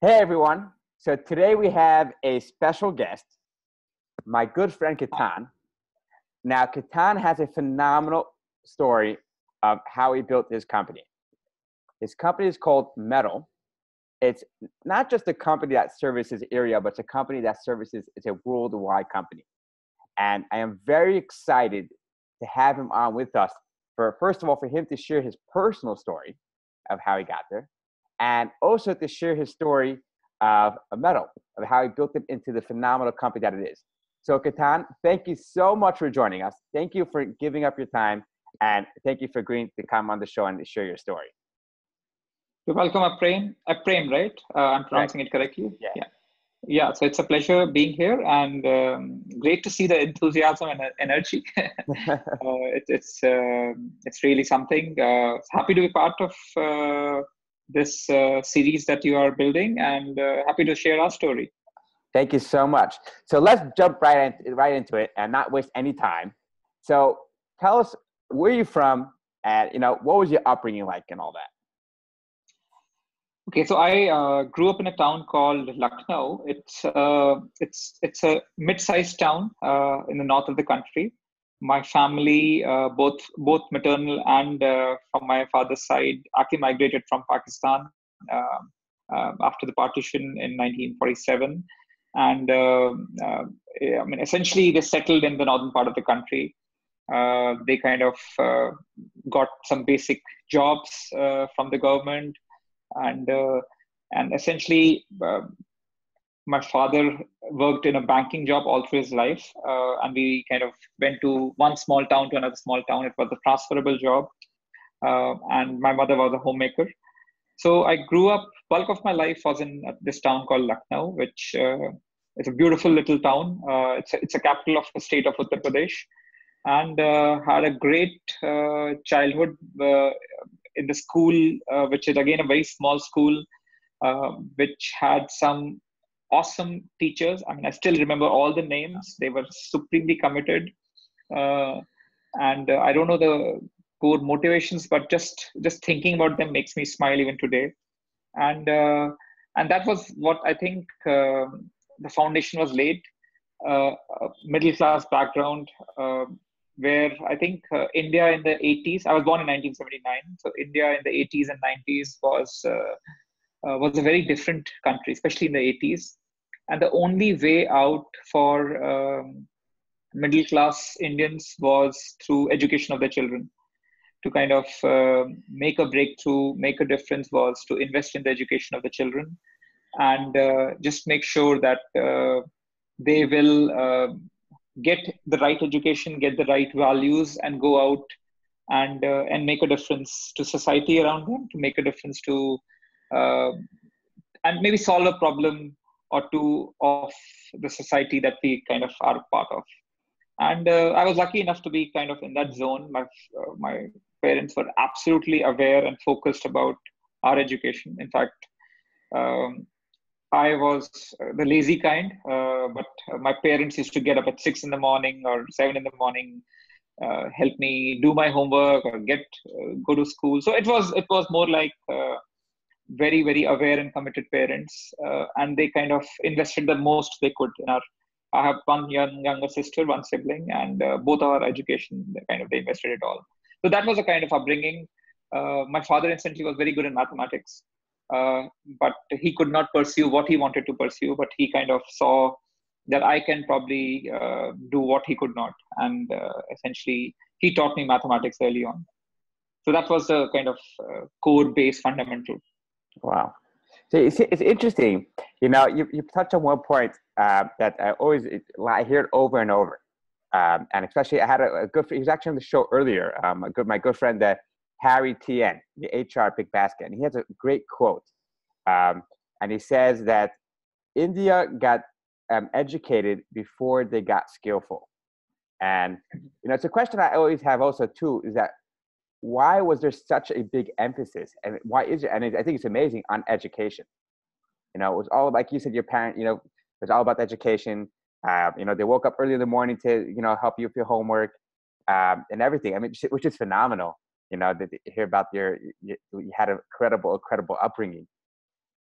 Hey everyone. So today we have a special guest, my good friend Ketan. Now, Ketan has a phenomenal story of how he built his company. His company is called Mettl. It's not just a company that services area, but it's a company that services, it's a worldwide company. And I am very excited to have him on with us for, first of all, for him to share his personal story of how he got there, and also to share his story of a Mettl, of how he built it into the phenomenal company that it is. So Ketan, thank you so much for joining us. Thank you for giving up your time, and thank you for agreeing to come on the show and to share your story. You're welcome, Upprem. Upprem, right? I'm pronouncing it correctly. Yeah. Yeah. So it's a pleasure being here, and great to see the enthusiasm and energy. It's really something. Happy to be part of this series that you are building, and happy to share our story. Thank you so much. So let's jump right into it and not waste any time. So tell us, where you're from, and what was your upbringing like and all that. Okay, so I grew up in a town called Lucknow. It's a mid-sized town in the north of the country. My family, both maternal and from my father's side, actually migrated from Pakistan after the partition in 1947, and I mean, essentially they settled in the northern part of the country. They kind of got some basic jobs from the government, and essentially my father worked in a banking job all through his life, and we kind of went to one small town to another small town. It was a transferable job, and my mother was a homemaker. So I grew up, bulk of my life was in this town called Lucknow, which is a beautiful little town. It's a capital of the state of Uttar Pradesh, and had a great childhood in the school, which is again a very small school, which had some awesome teachers. I mean, I still remember all the names. They were supremely committed, and I don't know the core motivations, but just thinking about them makes me smile even today. And that was what I think the foundation was laid. Middle class background, where I think India in the 80s, I was born in 1979, so India in the 80s and 90s was a very different country, especially in the 80s. And the only way out for middle class Indians was through education of their children. To kind of make a breakthrough, make a difference, was to invest in the education of the children, and just make sure that they will get the right education, get the right values, and go out and make a difference to society around them, to make a difference to and maybe solve a problem or two of the society that we kind of are part of. And I was lucky enough to be kind of in that zone. My parents were absolutely aware and focused about our education. In fact, I was the lazy kind, but my parents used to get up at 6 in the morning or 7 in the morning, help me do my homework or go to school. So it was more like very, very aware and committed parents, and they kind of invested the most they could in our. I have one younger sister, one sibling, and both our education, they invested it all. So that was a kind of upbringing. My father instantly was very good in mathematics, but he could not pursue what he wanted to pursue. But he kind of saw that I can probably do what he could not, and essentially he taught me mathematics early on. So that was the kind of core base fundamental. Wow. So it's interesting. You touched on one point that I hear it over and over. And especially I had a good, he was actually on the show earlier, my good friend, Harry TN, the HR Big Basket. And he has a great quote. And he says that India got educated before they got skillful. And, it's a question I always have also too, is that why was there such a big emphasis, and why is it? And I think it's amazing, on education. It was all, like you said, your parent, it was all about education. They woke up early in the morning to, help you with your homework and everything. I mean, which is phenomenal. To hear about you had a credible upbringing.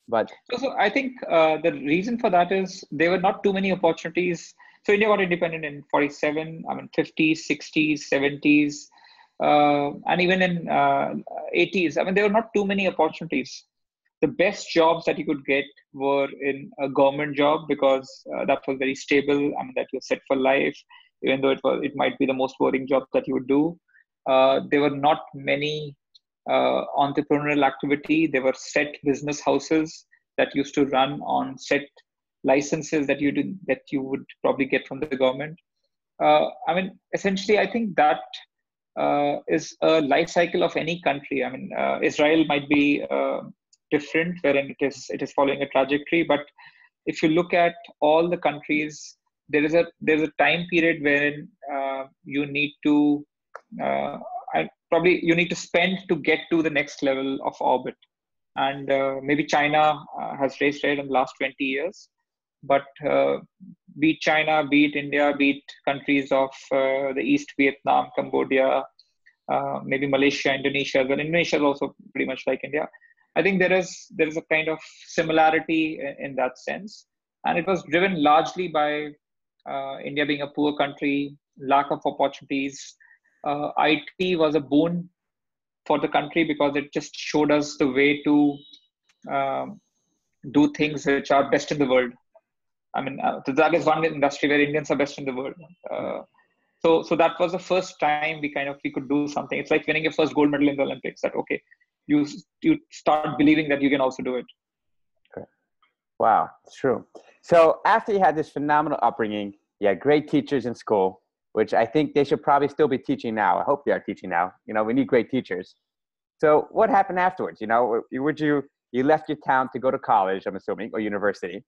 But So I think the reason for that is there were not too many opportunities. So India got independent in 47, I mean 50s, 60s, 70s, and even in 80s. I mean, there were not too many opportunities. The best jobs that you could get were in a government job because that was very stable. I mean, that you're set for life, even though it might be the most boring job that you would do. There were not many entrepreneurial activity. There were set business houses that used to run on set licenses that you would probably get from the government. I mean, essentially, I think that is a life cycle of any country. I mean, Israel might be different, wherein it is following a trajectory. But if you look at all the countries, there's a time period wherein you need to probably you need to spend to get to the next level of orbit. And maybe China has raced right in the last 20 years, but be it China, be it India, be it countries of the East, Vietnam, Cambodia, maybe Malaysia, Indonesia, but Indonesia is also pretty much like India. I think there is a kind of similarity in that sense, and it was driven largely by India being a poor country, lack of opportunities. IT was a boon for the country because it just showed us the way to do things which are best in the world. I mean, that is one industry where Indians are best in the world. So that was the first time we could do something. It's like winning your first gold medal in the Olympics. That okay, you start believing that you can also do it. Okay. Wow, it's true. So after you had this phenomenal upbringing, you had great teachers in school, which I think they should probably still be teaching now. I hope they are teaching now. You know, we need great teachers. So what happened afterwards? You know, you left your town to go to college, I'm assuming, or university.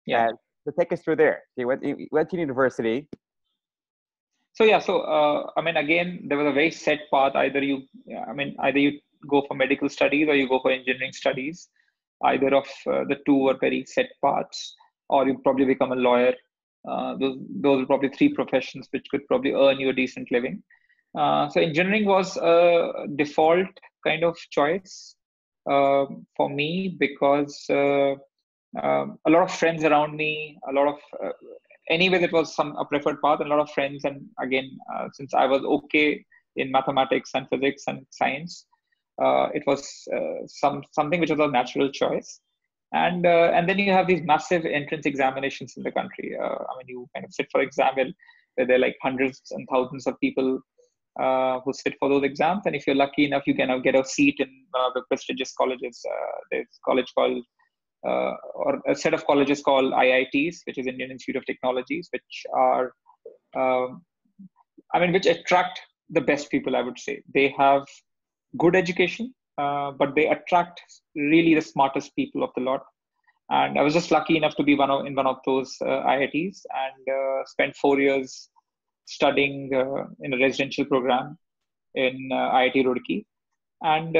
Yeah. And so take us through there. You went to university. So yeah, I mean, again, there was a very set path. Either you go for medical studies or you go for engineering studies. Either of the two were very set paths, or you probably become a lawyer. Those are probably three professions which could probably earn you a decent living. So engineering was a default kind of choice for me because a lot of friends around me, anyway, that was a preferred path, and a lot of friends. And again, since I was okay in mathematics and physics and science, it was something which was a natural choice. And then you have these massive entrance examinations in the country. I mean, you kind of sit for exam where there are like hundreds and thousands of people who sit for those exams. And if you're lucky enough, you can get a seat in one of the prestigious colleges. There's a college called or a set of colleges called IITs, which is Indian Institute of Technologies, which are, which attract the best people, I would say. They have good education, but they attract really the smartest people of the lot. And I was just lucky enough to be in one of those IITs and spent 4 years studying in a residential program in IIT Roorkee. And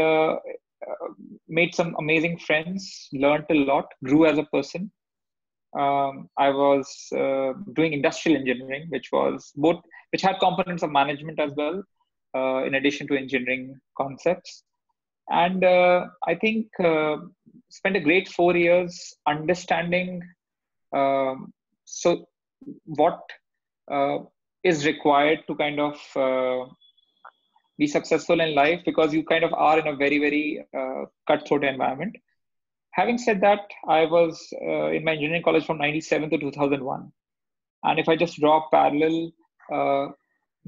made some amazing friends, learned a lot, grew as a person. I was doing industrial engineering, which had components of management as well, in addition to engineering concepts. And I think spent a great 4 years understanding what is required to kind of be successful in life, because you kind of are in a very, very cutthroat environment. Having said that, I was in my engineering college from 97 to 2001. And if I just draw a parallel,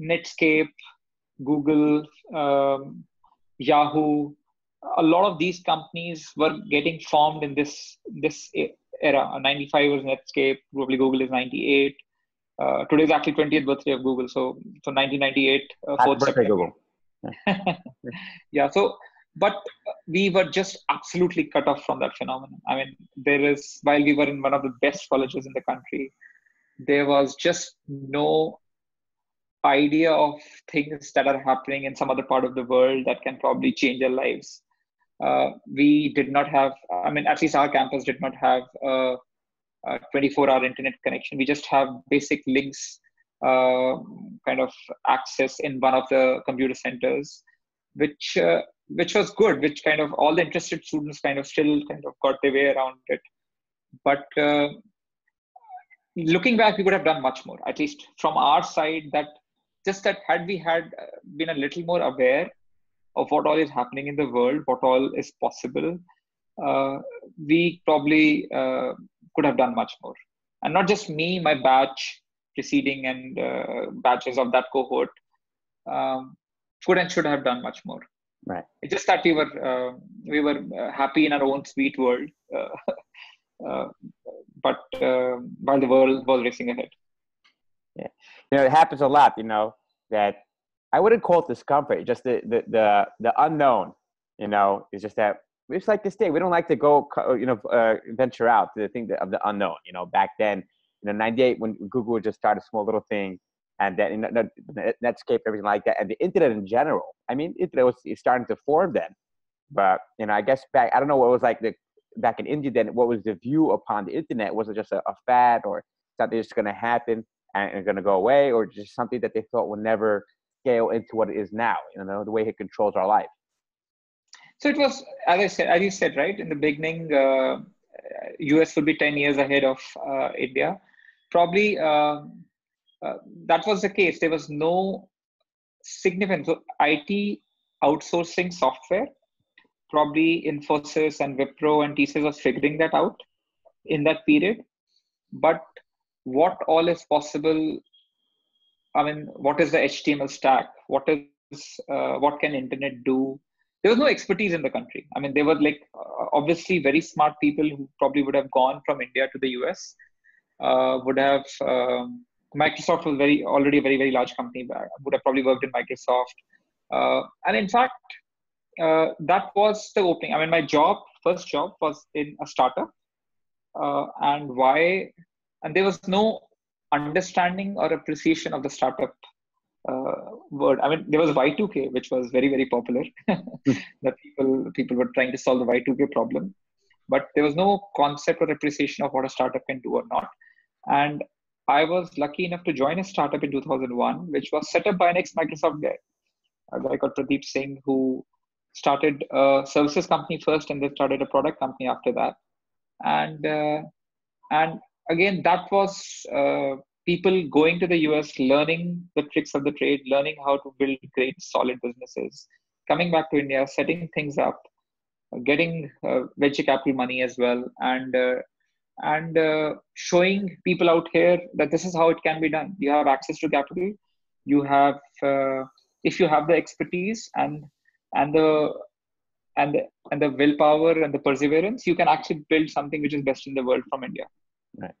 Netscape, Google, Yahoo, a lot of these companies were getting formed in this era. 95 was Netscape, probably Google is 98. Today is actually 20th birthday of Google. So 1998, 4th September. Google. Yeah. So, but we were just absolutely cut off from that phenomenon. I mean, while we were in one of the best colleges in the country, there was just no idea of things that are happening in some other part of the world that can probably change our lives. We did not have, at least our campus did not have a 24-hour internet connection. We just have basic links kind of access in one of the computer centers. which was good, which kind of all the interested students kind of still kind of got their way around it. But looking back, we could have done much more, at least from our side. That just that had we had been a little more aware of what all is happening in the world, what all is possible, we probably could have done much more. And not just me, my batch preceding and batches of that cohort could and should have done much more. Right. It's just that we were happy in our own sweet world, but while the world was racing ahead. Yeah, it happens a lot. That I wouldn't call it discomfort. Just the unknown. Is just that we just like to stay. We don't like to go. Venture out to the thing of the unknown. Back then, 98 when Google just started a small little thing. And then Netscape, everything like that, and the internet in general. I mean, internet was starting to form then, but I guess back, I don't know what it was like back in India then. What was the view upon the internet? Was it just a fad or something that's going to happen and going to go away, or just something that they thought would never scale into what it is now? The way it controls our life. So it was, as you said, right in the beginning, US would be 10 years ahead of India, probably. That was the case. There was no significant IT outsourcing software. Probably Infosys and Wipro and TCS was figuring that out in that period. But what all is possible? I mean, what is the HTML stack? What can internet do? There was no expertise in the country. I mean, they were obviously very smart people who probably would have gone from India to the US, would have. Microsoft was already a very, very large company. Would have probably worked in Microsoft. And in fact, that was the opening. I mean, my first job was in a startup. And there was no understanding or appreciation of the startup word. I mean, there was Y2K, which was very, very popular. That people were trying to solve the Y2K problem. But there was no concept or appreciation of what a startup can do or not. And I was lucky enough to join a startup in 2001, which was set up by an ex-Microsoft guy, a guy called Pradeep Singh, who started a services company first and then started a product company after that. And again, that was people going to the US, learning the tricks of the trade, learning how to build great, solid businesses, coming back to India, setting things up, getting venture capital money as well, and showing people out here that this is how it can be done. You have access to capital. You have, if you have the expertise and the willpower and the perseverance, you can actually build something which is best in the world from India. Right.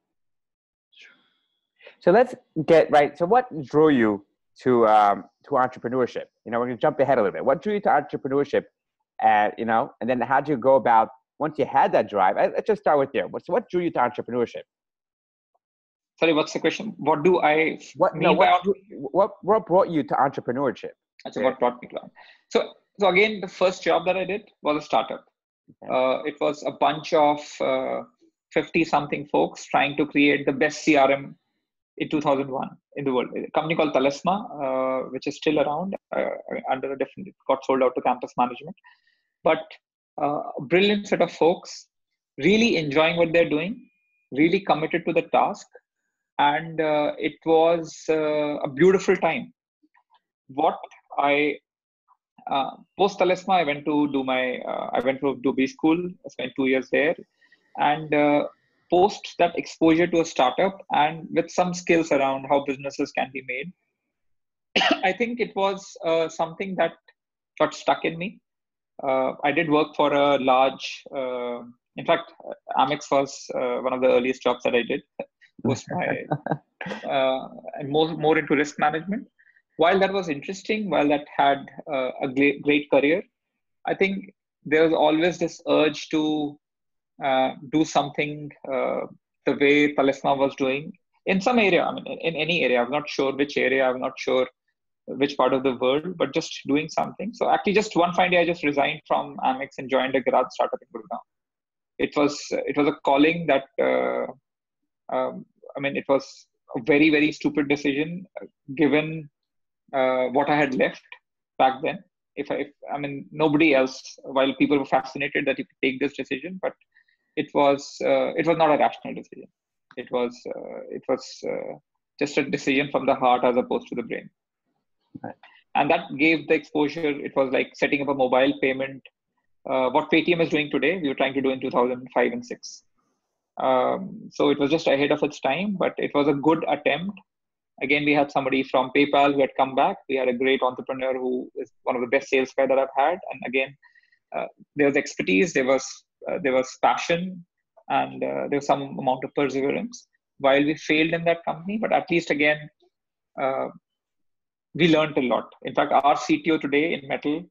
So let's get right. So what drew you to entrepreneurship? We're going to jump ahead a little bit. What drew you to entrepreneurship? And then how did you go about? Once you had that drive, let's just start with there. What drew you to entrepreneurship? Sorry, what's the question? What brought you to entrepreneurship? So what brought me to that? So again, the first job that I did was a startup. Okay. It was a bunch of 50-something folks trying to create the best CRM in 2001 in the world. A company called Talisma, which is still around under a different, it got sold out to Campus Management. But a brilliant set of folks, really enjoying what they're doing, really committed to the task. And it was a beautiful time. Post Talisma, I went to do B school. I spent 2 years there. And post that exposure to a startup and with some skills around how businesses can be made, I think it was something that got stuck in me. I did work for a large, in fact, Amex was one of the earliest jobs that I did. Was my and more into risk management. While that was interesting, while that had a great career, I think there was always this urge to do something the way Talisma was doing in some area. I mean, in any area. I'm not sure which area. I'm not sure which part of the world, but just doing something. So actually, just one fine day, I just resigned from Amex and joined a garage startup in Gurgaon. It was a calling that. I mean, it was a very, very stupid decision given what I had left back then. I mean, nobody else, while people were fascinated that you could take this decision, but it was not a rational decision. It was just a decision from the heart as opposed to the brain. Right. And that gave the exposure. It was like setting up a mobile payment. What Paytm is doing today, we were trying to do in 2005 and 6. So it was just ahead of its time, but it was a good attempt. Again, we had somebody from PayPal who had come back. We had a great entrepreneur who is one of the best sales guys that I've had. And again, there was expertise, there was passion, and there was some amount of perseverance. While we failed in that company, but at least again, we learned a lot. In fact, our CTO today in Mettl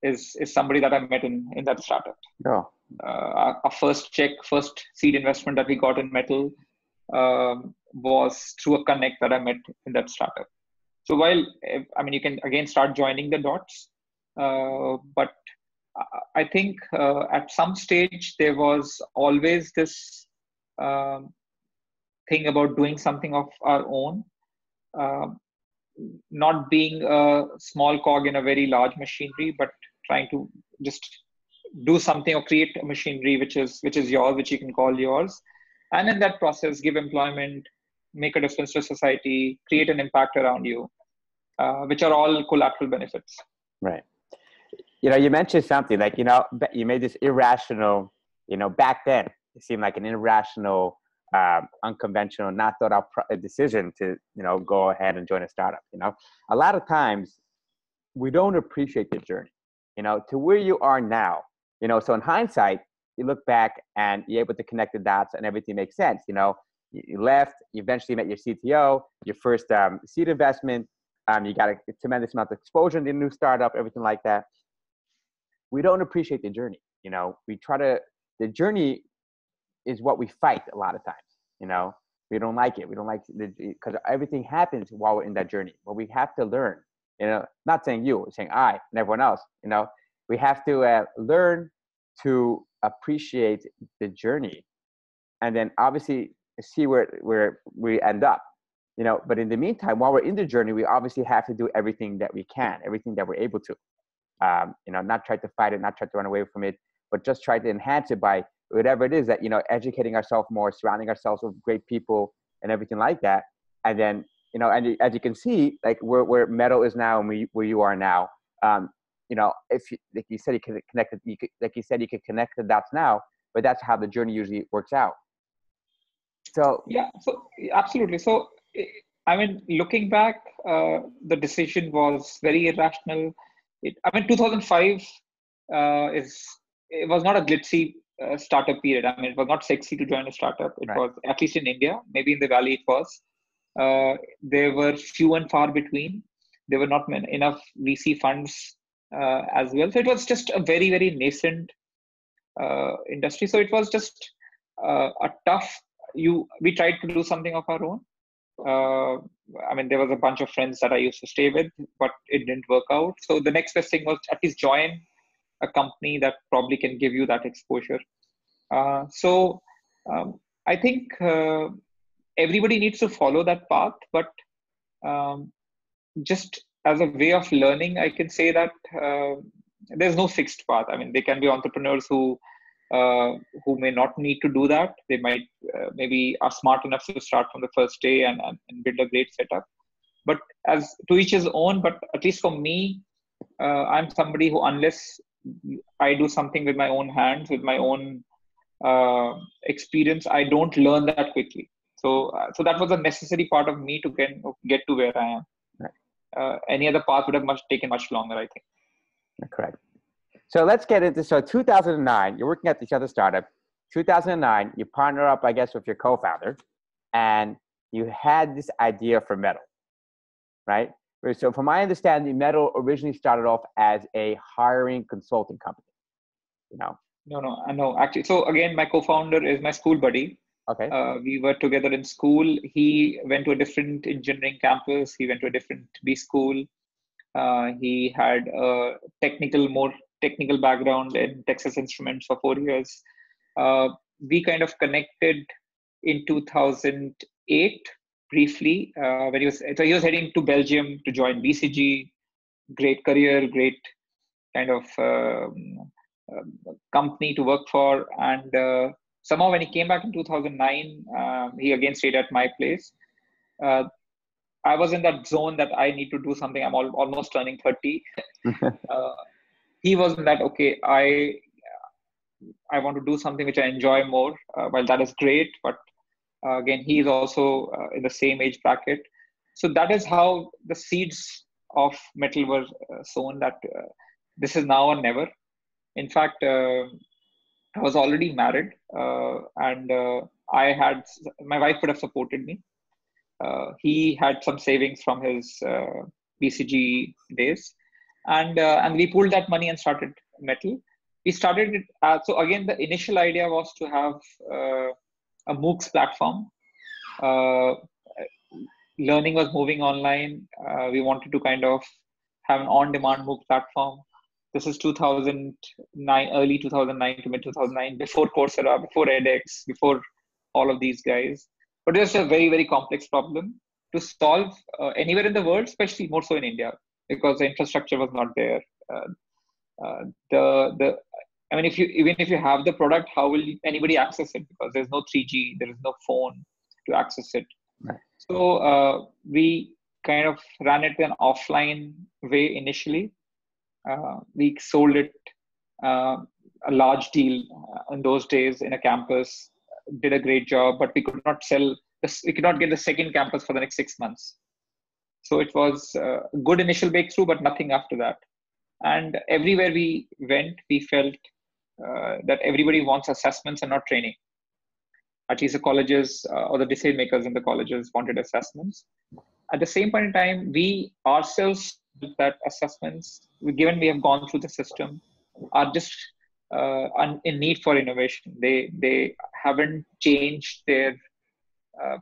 is somebody that I met in that startup. Oh. Our first seed investment that we got in Mettl was through a connect that I met in that startup. So while, I mean, you can again start joining the dots, but I think at some stage there was always this thing about doing something of our own, not being a small cog in a very large machinery, but trying to just do something or create a machinery which is yours, which you can call yours, and in that process give employment, make a difference to society, create an impact around you, which are all collateral benefits. Right. You mentioned something like, you made this irrational, back then it seemed like an irrational, unconventional, not thought out decision to, go ahead and join a startup. A lot of times we don't appreciate the journey, to where you are now, so in hindsight, you look back and you're able to connect the dots and everything makes sense. You left, you eventually met your CTO, your first seed investment, you got a tremendous amount of exposure in the new startup, everything like that. We don't appreciate the journey. The journey is what we fight a lot of times. We don't like it. We don't like because everything happens while we're in that journey. But we have to learn, not saying you, saying I and everyone else, we have to learn to appreciate the journey and then obviously see where we end up, but in the meantime, while we're in the journey, we obviously have to do everything that we can, everything that we're able to, not try to fight it, not try to run away from it, but just try to enhance it by whatever it is that, educating ourselves more, surrounding ourselves with great people and everything like that. And then, and as you can see, like where Mettl is now and where you are now, if you, like you said, you can connect it, you could connect the dots now, but that's how the journey usually works out. So yeah, so absolutely. So I mean, looking back, the decision was very irrational. 2005 it was not a glitzy startup period. I mean, it was not sexy to join a startup. It was, at least in India, maybe in the Valley it was. There were few and far between. There were not enough VC funds as well. So it was just a very, very nascent industry. So it was just a tough. We tried to do something of our own. There was a bunch of friends that I used to stay with, but it didn't work out. So the next best thing was at least join a company that probably can give you that exposure. I think everybody needs to follow that path, but just as a way of learning, I can say that there's no fixed path. I mean, there can be entrepreneurs who may not need to do that. They might maybe are smart enough to start from the first day and build a great setup. But as to each his own, but at least for me, I'm somebody who, unless I do something with my own hands, with my own experience, I don't learn that quickly. So that was a necessary part of me to get to where I am. Right. Any other path would have taken much longer, I think. Correct. So let's get into, 2009, you're working at this other startup. 2009, you partner up, I guess, with your co-founder, and you had this idea for Mettl, right? So from my understanding, Mettl originally started off as a hiring consulting company, No, actually. So again, my co-founder is my school buddy. Okay. We were together in school. He went to a different engineering campus. He went to a different B school. He had a more technical background in Texas Instruments for 4 years. We kind of connected in 2008 briefly when he was heading to Belgium to join BCG. great career, great kind of company to work for. And somehow when he came back in 2009, he again stayed at my place. I was in that zone that I need to do something. I'm almost turning 30. He was in that, okay, I want to do something which I enjoy more. Well, that is great. But again, he is also in the same age bracket. So that is how the seeds of Mettl were sown, that this is now or never. In fact, I was already married, and my wife would have supported me. He had some savings from his BCG days, and we pulled that money and started Mettl. We started it. So again, the initial idea was to have a MOOCs platform. Learning was moving online. We wanted to kind of have an on-demand MOOC platform. This is 2009, early 2009 to mid 2009, before Coursera, before edX, before all of these guys. But it was a very, very complex problem to solve anywhere in the world, especially more so in India, because the infrastructure was not there. I mean, even if you have the product, how will anybody access it? Because there's no 3G, there is no phone to access it. Right. So we kind of ran it an offline way initially. We sold it a large deal in those days in a campus, did a great job, but we could not sell this. We could not get the second campus for the next 6 months. So it was a good initial breakthrough, but nothing after that. And everywhere we went, we felt that everybody wants assessments and not training. At least the colleges or the decision makers in the colleges wanted assessments. At the same point in time, we ourselves felt that assessments, given we have gone through the system, are just in need for innovation. They haven't changed their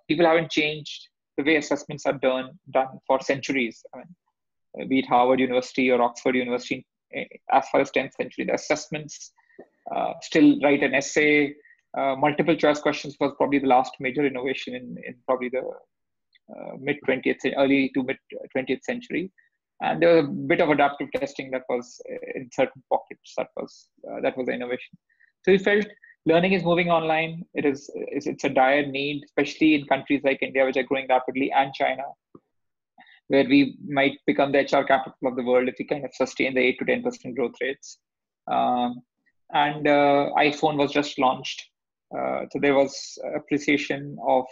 people haven't changed the way assessments are done for centuries. I mean, be it Harvard University or Oxford University, as far as 10th century, the assessments still write an essay. Multiple choice questions was probably the last major innovation in probably the early to mid 20th century. And there was a bit of adaptive testing that was in certain pockets. That was the innovation. So we felt learning is moving online. It's a dire need, especially in countries like India, which are growing rapidly, and China, where we might become the HR capital of the world if we kind of sustain the 8 to 10% growth rates. And iPhone was just launched. So there was appreciation of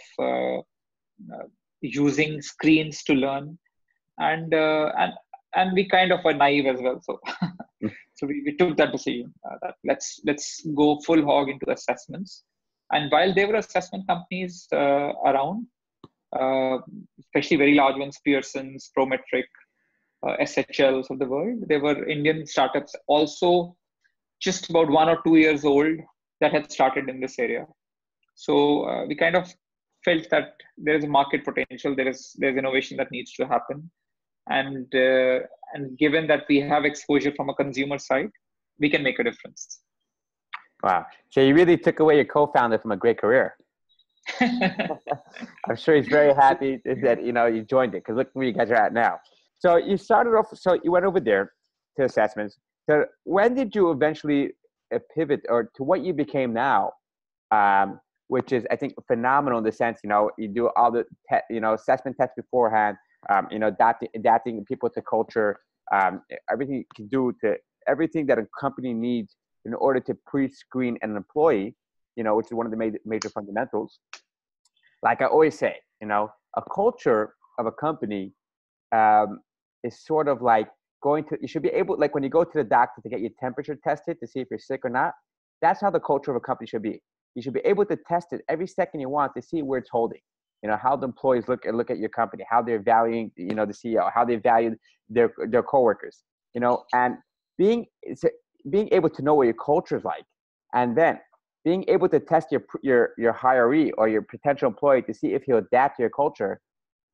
using screens to learn. And we kind of were naive as well. So so we took that decision that let's go full hog into assessments. And while there were assessment companies around, especially very large ones, Pearson's, Prometric, SHLs of the world, there were Indian startups also just about 1 or 2 years old that had started in this area. So we kind of felt that there is a market potential, there's innovation that needs to happen. And given that we have exposure from a consumer side, we can make a difference. Wow. So you really took away your co-founder from a great career. I'm sure he's very happy that, you joined it, because look where you guys are at now. So you started off, so you went over there to assessments. So when did you eventually pivot or to what you became now, which is, I think, phenomenal in the sense, you do all the, assessment tests beforehand, adapting people to culture, everything you can do to everything that a company needs in order to pre-screen an employee, which is one of the major fundamentals. Like I always say, a culture of a company is sort of like you should be able, like when you go to the doctor to get your temperature tested to see if you're sick or not, that's how the culture of a company should be. You should be able to test it every second you want to see where it's holding. How the employees look at your company, how they're valuing, the CEO, how they value their coworkers, and being able to know what your culture is like, and then being able to test your hiree or your potential employee to see if he'll adapt to your culture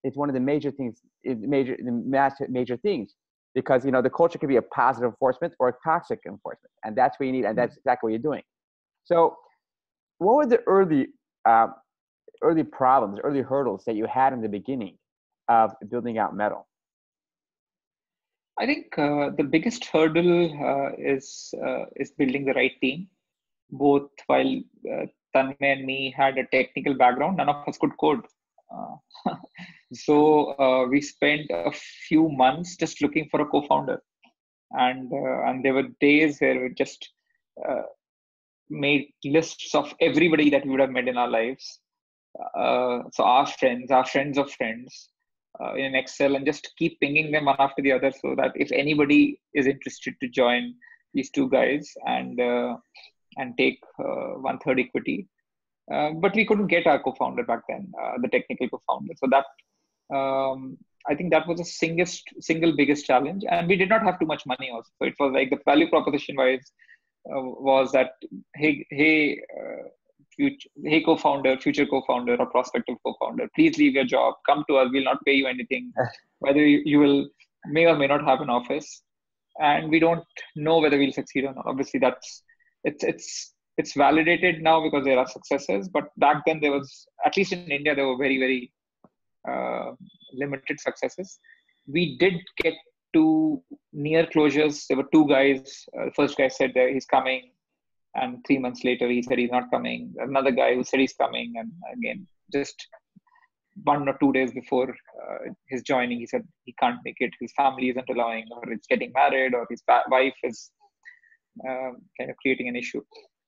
is one of the major things, major things, because the culture can be a positive enforcement or a toxic enforcement, and that's what you need, and that's exactly what you're doing. So, what were the early problems, early hurdles that you had in the beginning of building out Mettl? I think the biggest hurdle is building the right team. Both while Tanmay and me had a technical background, none of us could code. Uh, so we spent a few months just looking for a co-founder, and there were days where we just uh, made lists of everybody that we would have met in our lives. So our friends of friends, in Excel, and just keep pinging them one after the other, so that if anybody is interested to join these two guys and take one third equity. But we couldn't get our co-founder back then, the technical co-founder. So that I think that was the single biggest challenge, and we did not have too much money also. So it was like the value proposition wise was that hey co-founder, future co-founder, or prospective co-founder, please leave your job, come to us. We'll not pay you anything. Whether you will may or may not have an office, and we don't know whether we'll succeed or not. Obviously, it's validated now because there are successes, but back then there was, at least in India, there were very limited successes. We did get to near closures. There were two guys. The first guy said that he's coming, and 3 months later he said he's not coming. Another guy who said he's coming, and again, just 1 or 2 days before his joining, he said he can't make it. His family isn't allowing, or he's getting married, or his wife is kind of creating an issue.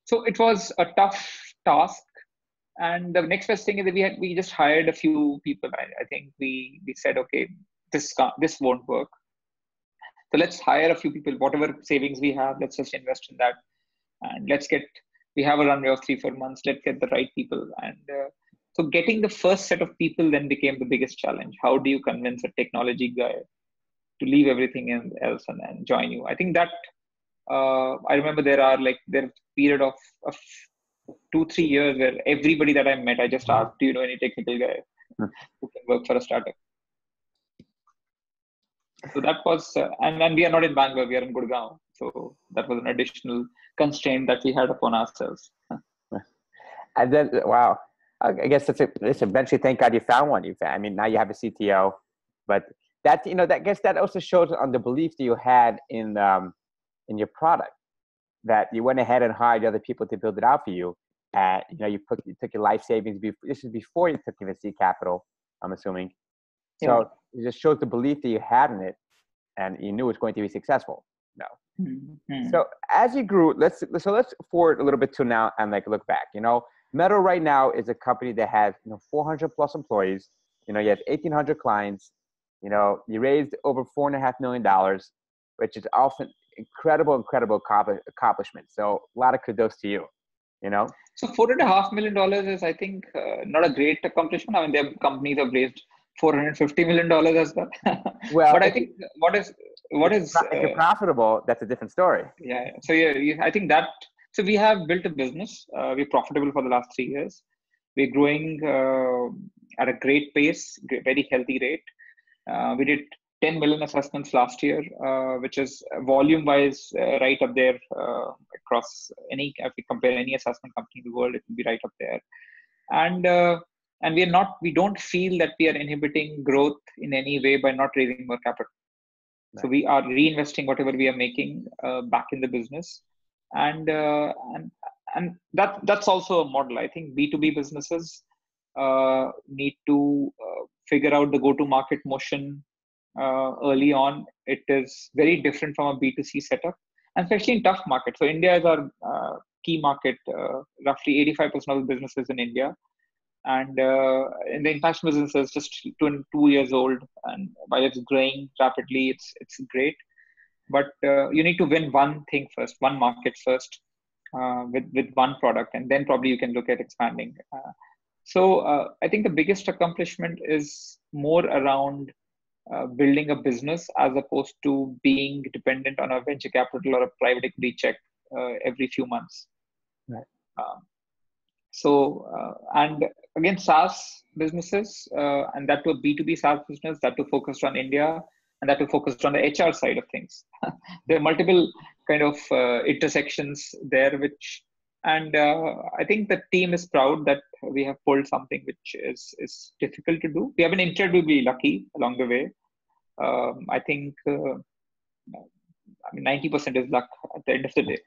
So it was a tough task. And the next best thing is that we just hired a few people. I think we said, okay, this won't work. So let's hire a few people. Whatever savings we have, let's just invest in that. And we have a runway of 3-4 months. Let's get the right people. And so getting the first set of people then became the biggest challenge. How do you convince a technology guy to leave everything else and join you? I think that I remember there a period of 2-3 years where everybody that I met, I just asked, do you know any technical guy who can work for a startup? So that was, and we are not in Bangalore, we are in Gurgaon. So that was an additional constraint that we had upon ourselves. And then, wow, I guess it's eventually, thank God you found one. I mean, now you have a CTO, but that, I guess that also shows on the belief that you had in your product, that you went ahead and hired other people to build it out for you. You took your life savings. This is before you took your seed capital, I'm assuming. So it just shows the belief that you had in it, and you knew it was going to be successful. No. Mm-hmm. So as you grew, let's forward a little bit to now and look back. Mettl right now is a company that has 400 plus employees. You have 1,800 clients. You raised over $4.5 million, which is often incredible accomplishment. So a lot of kudos to you. So $4.5 million is, I think, not a great accomplishment. I mean, their companies have raised $450 million as well. Well, but I think if you're profitable, that's a different story. Yeah. So I think that. So we have built a business. We're profitable for the last 3 years. We're growing at a great pace, very healthy rate. We did 10 million assessments last year, which is volume-wise right up there across if we compare any assessment company in the world, it will be right up there. And we don't feel that we are inhibiting growth in any way by not raising more capital. Right. So we are reinvesting whatever we are making back in the business, and that's also a model. I think B2B businesses need to figure out the go-to-market motion early on. It is very different from a B2C setup, and especially in tough markets. So India is our key market. Roughly 85% of the businesses in India. And in the international business is just 2 years old, and while it's growing rapidly, it's great. But you need to win one thing first, one market first, with one product, and then probably you can look at expanding. So I think the biggest accomplishment is more around building a business as opposed to being dependent on a venture capital or a private equity check every few months. Right. And again, SaaS businesses, and that to a B2B SaaS business, that to focused on India, and that to focused on the HR side of things. There are multiple kind of intersections there, and I think the team is proud that we have pulled something which is difficult to do. We have been incredibly lucky along the way. I think I mean, 90% is luck at the end of the day.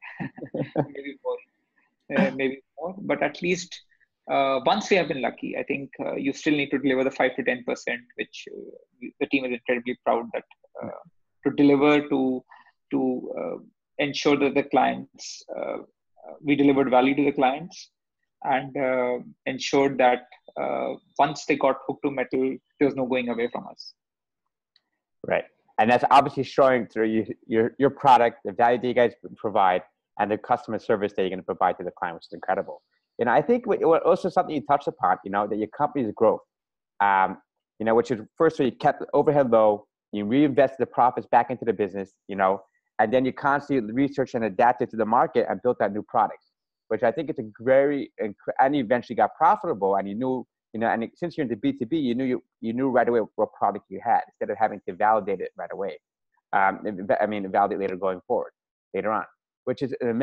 Maybe more, maybe more. But at least once we have been lucky, I think you still need to deliver the 5 to 10%, which the team is incredibly proud that to deliver to ensure that the clients, we delivered value to the clients, and ensured that once they got hooked to Mettl, there was no going away from us. Right. And that's obviously showing through your product, the value that you guys provide, and the customer service that you're going to provide to the client, which is incredible. I think also something you touched upon, that your company's growth, which is first, you kept the overhead low, you reinvested the profits back into the business, and then you constantly researched and adapted to the market and built out new products, which I think it's and you eventually got profitable, and you knew, and since you're into B2B, you knew right away what product you had instead of having to validate it right away. Validate later on, which is an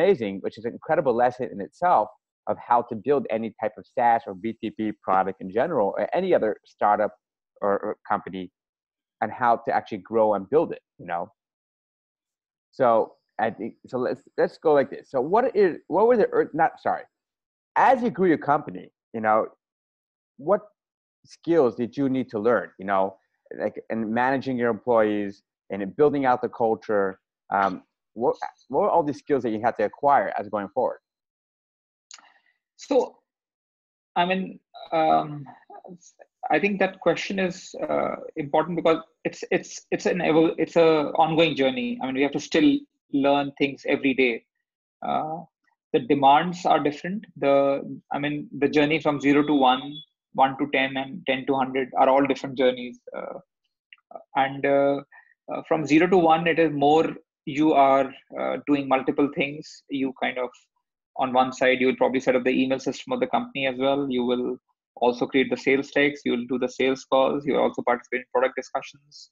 incredible lesson in itself of how to build any type of SaaS or B2B product in general, or any other startup or company, and how to actually grow and build it, So I think, so let's go like this. So as you grew your company, what skills did you need to learn, like in managing your employees and in building out the culture? What were all these skills that you had to acquire as going forward? So, I think that question is important because it's an ongoing journey. We have to still learn things every day. The demands are different. The journey from 0 to 1, 1 to 10, and 10 to 100 are all different journeys. From 0 to 1, it is more you are doing multiple things. You kind of, on one side, you will probably set up the email system of the company as well. You will also create the sales decks. You will do the sales calls. You will also participate in product discussions.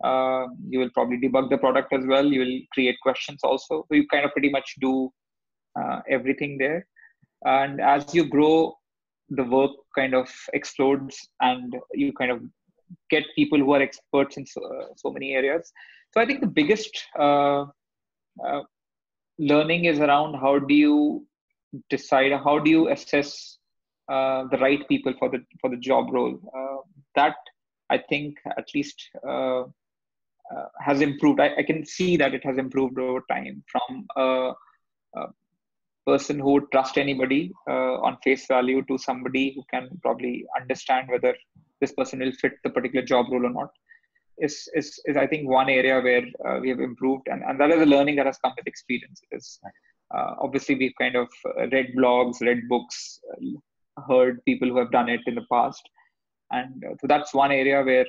You will probably debug the product as well. You will create questions also. So you kind of pretty much do everything there. And as you grow, the work kind of explodes, and you kind of get people who are experts in so many areas. So I think the biggest learning is around how do you decide, how do you assess the right people for the job role. That I think at least has improved. I can see that it has improved over time from a person who would trust anybody on face value to somebody who can probably understand whether this person will fit the particular job role or not. Is I think one area where we have improved, and that is a learning that has come with experience. Obviously we've kind of read blogs, read books, heard people who have done it in the past, and so that's one area where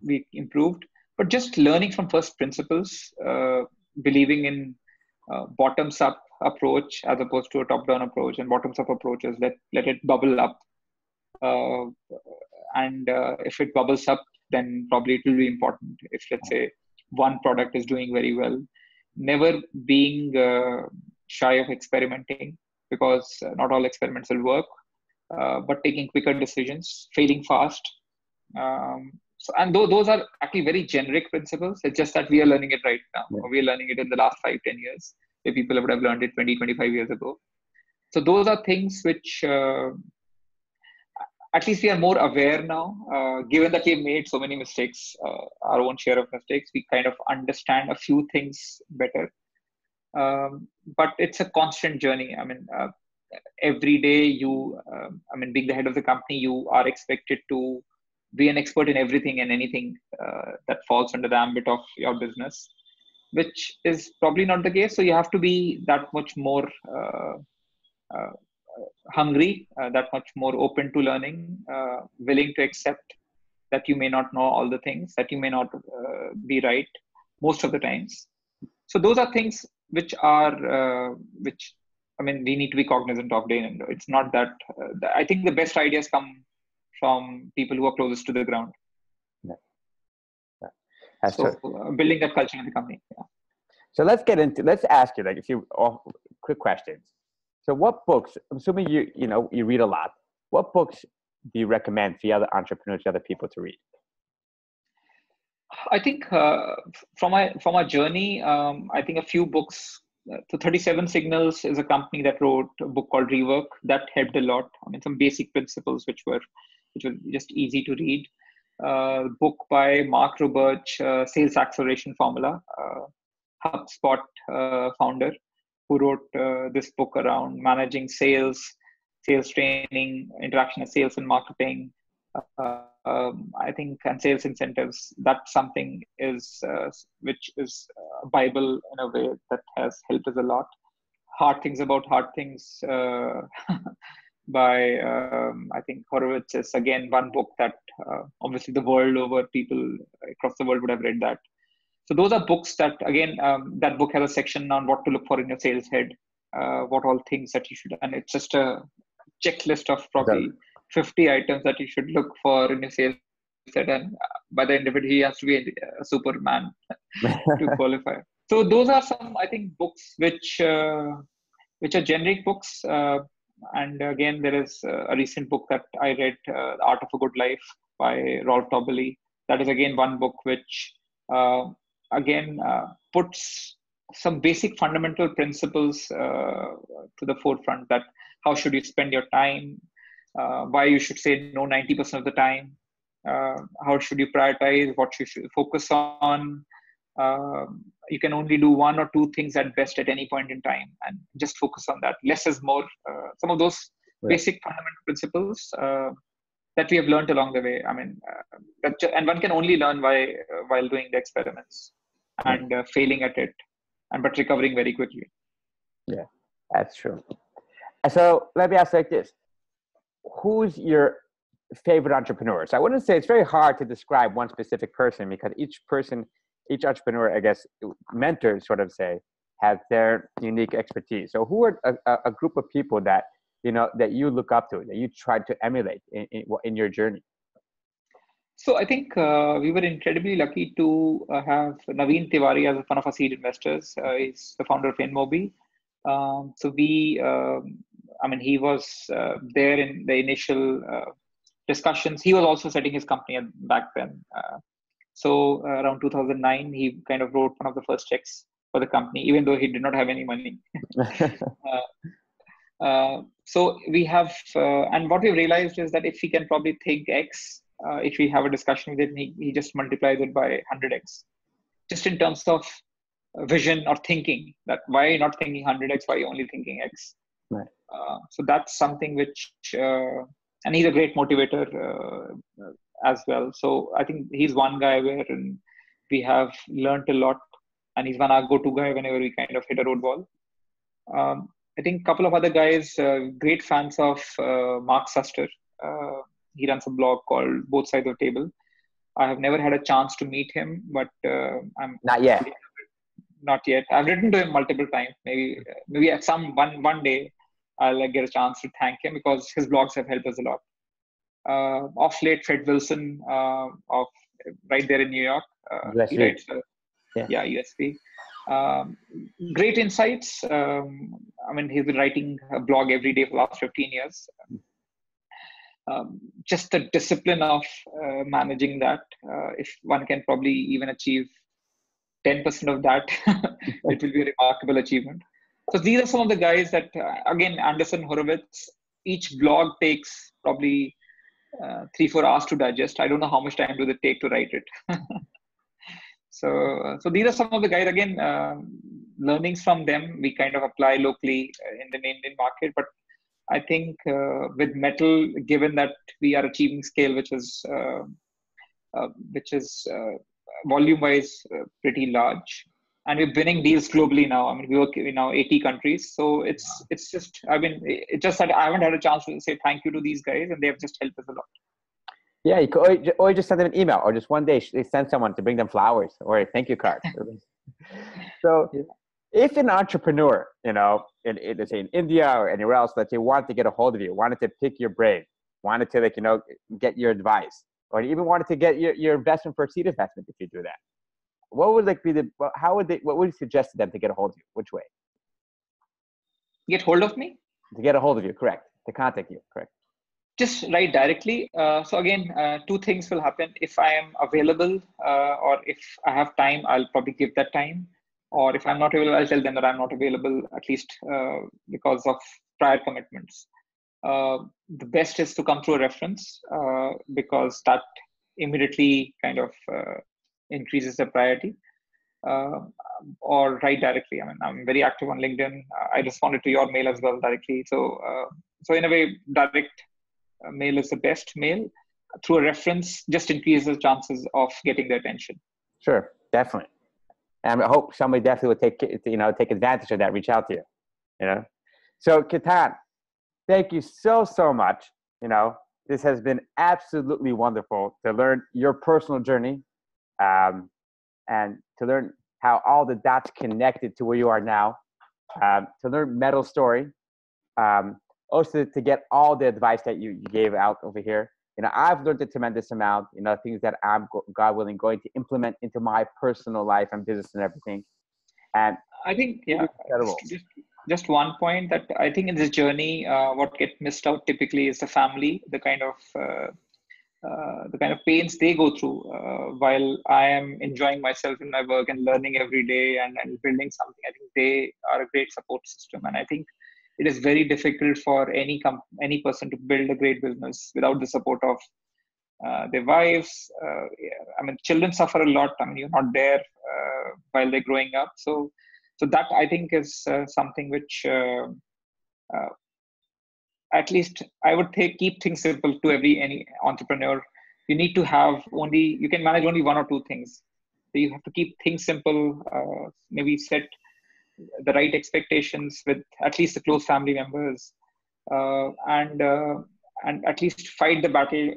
we improved. But just learning from first principles, believing in bottoms up approach as opposed to a top down approach, and bottoms up approach is let it bubble up. And if it bubbles up, then probably it will be important. If, let's say, one product is doing very well, never being shy of experimenting, because not all experiments will work, but taking quicker decisions, failing fast. And those are actually very generic principles. It's just that we are learning it right now. Yeah. We are learning it in the last 5-10 years, where people would have learned it 20-25 years ago. So those are things which at least we are more aware now, given that we've made so many mistakes, our own share of mistakes, we kind of understand a few things better. But it's a constant journey. Every day being the head of the company, you are expected to be an expert in everything and anything that falls under the ambit of your business, which is probably not the case. So you have to be that much more hungry, that much more open to learning, willing to accept that you may not know all the things, that you may not be right most of the times. So those are things which are, we need to be cognizant of day and day. It's not that, I think the best ideas come from people who are closest to the ground. Yeah. So building that culture in the company. Yeah. So let's ask you like a few quick questions. So what books, I'm assuming you read a lot, what books do you recommend for other entrepreneurs, other people to read? I think from our journey, I think a few books. So 37 Signals is a company that wrote a book called Rework that helped a lot. I mean, some basic principles which were just easy to read. Book by Mark Roberge, Sales Acceleration Formula, HubSpot founder, who wrote this book around managing sales, sales training, interaction of sales and marketing. I think, and sales incentives. That's something is which is a Bible in a way that has helped us a lot. Hard Things About Hard Things by I think Horowitz is again one book that obviously the world over, people across the world would have read that. So those are books that again that book has a section on what to look for in your sales head, what all things that you should, and it's just a checklist of probably 50 items that you should look for in your sales head, and by the end of it, he has to be a Superman to qualify. So those are some, I think, books which are generic books. And again, there is a recent book that I read, The Art of a Good Life by Rolf Dobelli. That is again one book which puts some basic fundamental principles to the forefront, that how should you spend your time, why you should say no 90% of the time, how should you prioritize, what you should focus on. You can only do one or two things at best at any point in time, and just focus on that. Less is more. Some of those basic fundamental principles that we have learned along the way. I mean, and one can only learn while doing the experiments and failing at it, but recovering very quickly. Yeah, that's true. So let me ask like this: who's your favorite entrepreneur? So I wouldn't say, it's very hard to describe one specific person, because each entrepreneur, I guess, mentors sort of say, have their unique expertise. So who are a group of people that that you look up to, that you try to emulate in your journey? So I think we were incredibly lucky to have Naveen Tiwari as one of our seed investors. He's the founder of InMobi. So he was there in the initial discussions. He was also setting his company back then. So around 2009, he kind of wrote one of the first checks for the company, even though he did not have any money. So we have, and what we realized is that if he can probably think X, if we have a discussion with him, he just multiplies it by 100X, just in terms of vision or thinking. That why not thinking 100X, why only thinking X? Right. So that's something which, and he's a great motivator as well. So I think he's one guy where we have learned a lot, and he's one our go-to guy whenever we kind of hit a road wall. I think a couple of other guys, great fans of Mark Suster. He runs a blog called Both Sides of the Table. I have never had a chance to meet him, but I'm not yet. Not yet. I've written to him multiple times. Maybe at some one day I'll get a chance to thank him, because his blogs have helped us a lot. Off late, Fred Wilson of right there in New York. He writes, USP. Great insights. He's been writing a blog every day for the last 15 years. Just the discipline of managing that. If one can probably even achieve 10% of that, it will be a remarkable achievement. So these are some of the guys that, again, Anderson Horowitz, each blog takes probably 3-4 hours to digest. I don't know how much time do they take to write it. So these are some of the guys, again, learnings from them we kind of apply locally in the Indian market. But I think with Mettl, given that we are achieving scale, which is volume-wise pretty large, and we're winning deals globally now. I mean, we work in now 80 countries. So it's just, it's just that I haven't had a chance to say thank you to these guys, and they have just helped us a lot. Yeah, you could, or just send them an email, or just one day they send someone to bring them flowers or a thank you card. So if an entrepreneur, let's say in India or anywhere else, that they want to get a hold of you, wanted to pick your brain, wanted to get your advice, or even wanted to get your investment for a seed investment, if you do that, what would what would you suggest to them to get a hold of you? Which way? Get hold of me? To get a hold of you, correct. To contact you, correct. Just write directly. So again, two things will happen. If I am available or if I have time, I'll probably give that time. Or if I'm not available, I'll tell them that I'm not available, at least because of prior commitments. The best is to come through a reference because that immediately kind of increases the priority. Or write directly. I mean, I'm very active on LinkedIn. I responded to your mail as well directly. So, so in a way, direct mail is the best mail. Through a reference, just increases the chances of getting the attention. Sure, definitely. And I hope somebody definitely will take advantage of that. Reach out to you. So Ketan, thank you so much. This has been absolutely wonderful to learn your personal journey, and to learn how all the dots connected to where you are now, to learn Mettl's story, also to get all the advice that you gave out over here. I've learned a tremendous amount, things that I'm, God willing, going to implement into my personal life and business and everything. And I think, yeah, just one point that I think in this journey, what gets missed out typically is the family, the kind of pains they go through while I am enjoying myself in my work and learning every day and building something. I think they are a great support system. And I think it is very difficult for any person to build a great business without the support of their wives. I mean, children suffer a lot. I mean, you're not there while they're growing up. So that I think is something which at least I would keep things simple to any entrepreneur. You need to you can manage only one or two things. So you have to keep things simple, maybe set the right expectations with at least the close family members, and at least fight the battle.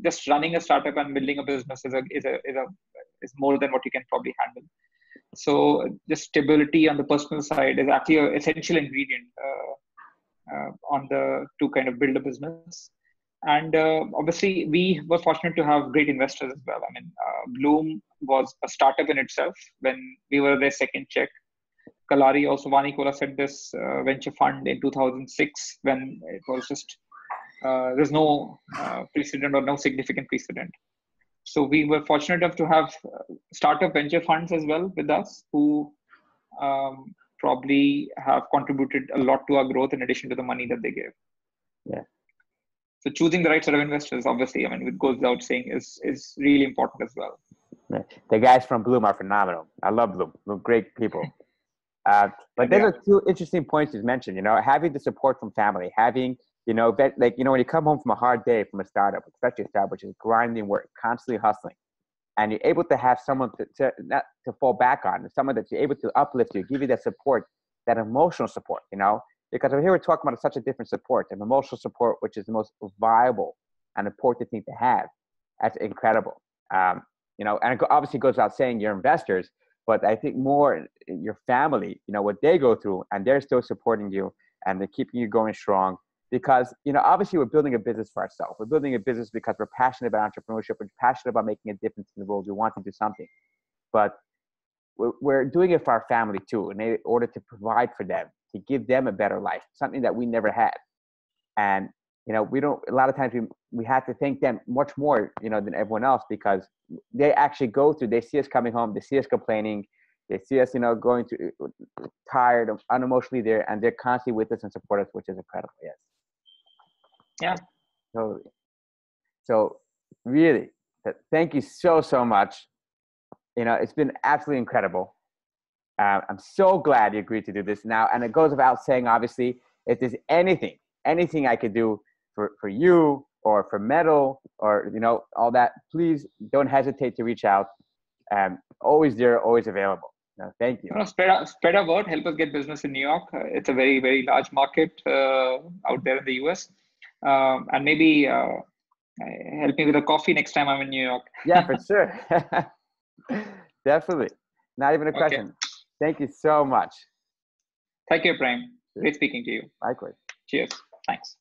Just running a startup and building a business is more than what you can probably handle. So just stability on the personal side is actually an essential ingredient to kind of build a business. And obviously, we were fortunate to have great investors as well. I mean, Bloom was a startup in itself when we were their second check. Kalari, also Vani Kola, set this venture fund in 2006 when it was just, there's no precedent or no significant precedent. So we were fortunate enough to have startup venture funds as well with us who probably have contributed a lot to our growth in addition to the money that they gave. Yeah. So choosing the right set of investors, obviously, I mean, it goes without saying, is really important as well. Yeah. The guys from Bloom are phenomenal. I love Bloom. They're great people. But those are two interesting points you mentioned. Having the support from family, having when you come home from a hard day from a startup, especially a startup which is grinding work, constantly hustling, and you're able to have someone not to fall back on, someone that you're able to uplift you, give you that support, that emotional support. Because over here we're talking about such a different support, an emotional support, which is the most viable and important thing to have. That's incredible. And it obviously goes without saying your investors, but I think more your family, what they go through, and they're still supporting you and they're keeping you going strong. Because, obviously we're building a business for ourselves. We're building a business because we're passionate about entrepreneurship. We're passionate about making a difference in the world. We want to do something. But we're doing it for our family too, in order to provide for them, to give them a better life, something that we never had. And, we don't, a lot of times we have to thank them much more, than everyone else, because they actually go through, they see us coming home, they see us complaining, they see us, going through, tired, unemotionally there, and they're constantly with us and support us, which is incredible. Yes. Yeah. Totally. So really, thank you so much. It's been absolutely incredible. I'm so glad you agreed to do this now. And it goes without saying, obviously, if there's anything I could do for you or for Mettl or, all that, please don't hesitate to reach out. Always there, always available. Thank you. Spread our word, help us get business in New York. It's a very, very large market out there in the US. And maybe help me with a coffee next time I'm in New York. Yeah, for sure. Definitely. Not even a question. Okay. Thank you so much. Thank you, Prime. Great speaking to you. Likewise. Cheers. Thanks.